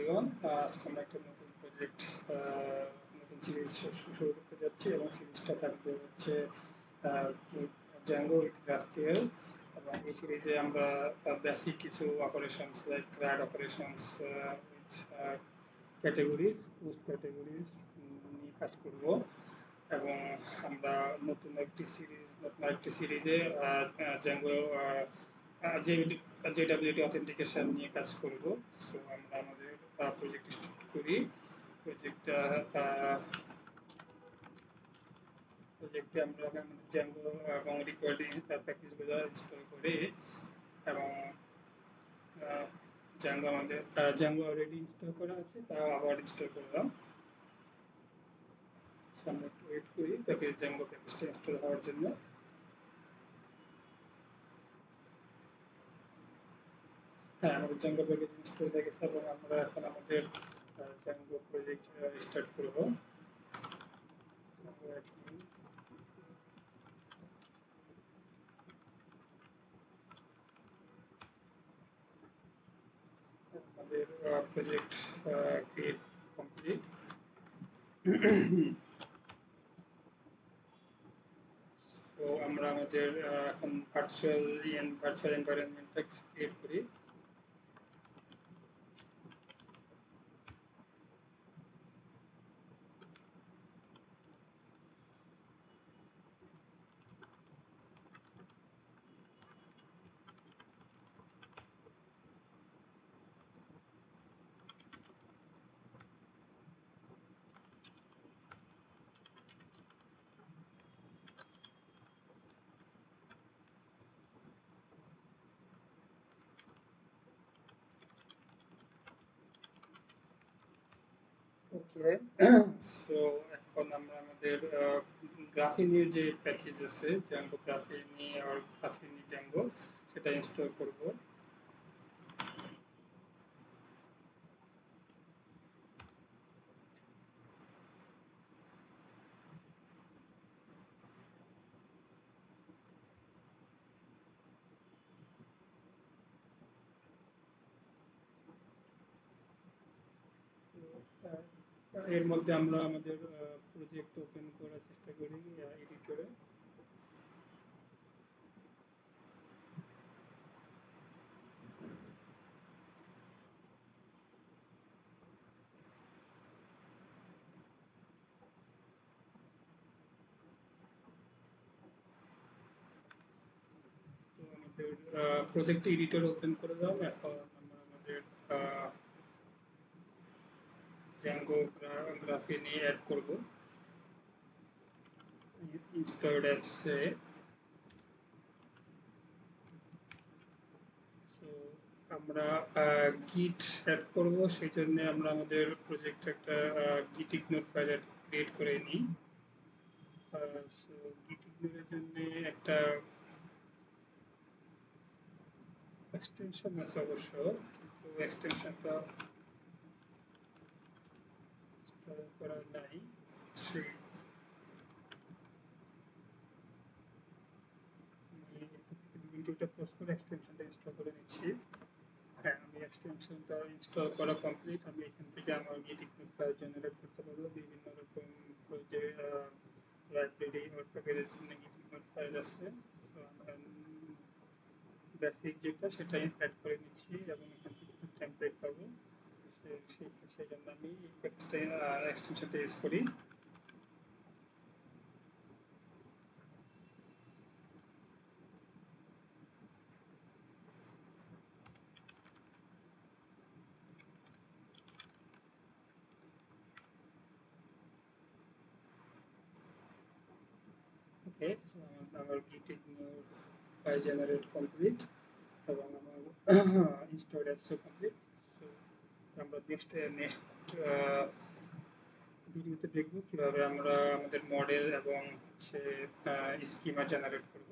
Everyone, আজকে আমরা একটা নতুন প্রজেক্ট, নতুন সিরিজ শুরু করতে যাচ্ছি এবং সিরিজটা থাকবে হচ্ছে জ্যাঙ্গো উইথ গ্রাফকিএল। এবং এই সিরিজে আমরা বেসিক কিছু operations like CRUD operations with categories, post categories নিয়ে কাজ করব। এবং আমরা নতুন একটি সিরিজে জ্যাঙ্গো JWT অথেন্টিকেশন নিয়ে কাজ করব। সো আমরা আমাদের প্রজেক্ট স্টার্ট করি। প্রজেক্টটা প্রজেক্টে আমরা আমাদের জ্যাঙ্গো এবং রিকোয়ার্ডিং প্যাকেজগুলো ইনস্টল করি এবং জ্যাঙ্গো অলরেডি ইনস্টল করা আছে, তাও আবার ইনস্টল করলাম। আমরা একটু ওয়েট করি জ্যাঙ্গো প্যাকেজটা ইনস্টল হওয়ার জন্য। হ্যাঁ, আমাদের জ্যাঙ্গো প্যাকেজ ইনস্টল হয়ে গেছে এবং আমরা এখন আমাদের জ্যাঙ্গো প্রজেক্ট স্টার্ট করব। আমাদের প্রজেক্ট ক্রিয়েট কমপ্লিট। তো আমরা আমাদের এখন ভার্চুয়াল এনভায়রনমেন্টটা ক্রিয়েট করি। ওকে, সো এখন আমরা আমাদের গ্রাফিনের যে প্যাকেজ আছে জ্যাঙ্গো গ্রাফিনি আর গ্রাফিনি জ্যাঙ্গো, সেটা ইনস্টল করব। এর মধ্যে আমরা আমাদের প্রজেক্ট ওপেন করার চেষ্টা করি এডিটরে। তো আমাদের প্রজেক্ট এডিটর ওপেন করে দাও। এখন আমরা আমাদের জ্যাঙ্গো গ্রাফিনি অ্যাড করব ইনস্টলড অ্যাপসে। সো আমরা গিট অ্যাড করব, সেই জন্য আমরা আমাদের প্রজেক্টে একটা গিট ইগনোর ফাইল ক্রিয়েট করে নিই। সো গিট ইগনোরের জন্য একটা এক্সটেনশন আছে অবশ্য, কিন্তু এক্সটেনশনটা ইনস্টল করা নাই। সেই ভিডিওটা পজ করে এক্সটেনশনটা ইনস্টল করে নিচ্ছি। হ্যাঁ, আমি এক্সটেনশনটা ইনস্টল করা কমপ্লিট। আমি এখান থেকে আমার গিট ইগনোর ফাইল জেনারেট করতে পারবো। বিভিন্ন রকম যে লাইব্রেরি ওর প্যাকেজের জন্য গিট ইগনোর ফাইল আছে। সো আমরা বেসিক যেটা সেটা অ্যাড করে নিচ্ছি এবং এখান থেকে কিছু টেমপ্লেট পাবো। সেই জন্য আমি এক্সটেনশনটা ইউজ করি। ওকে, আমার গিট ইগনোর ফাইল জেনারেট কমপ্লিট এবং আমার ইনস্টল অ্যাপসও কমপ্লিট। সো আমরা নেক্সট ভিডিওতে দেখব কিভাবে আমরা আমাদের মডেল এবং হচ্ছে স্কিমা জেনারেট করব।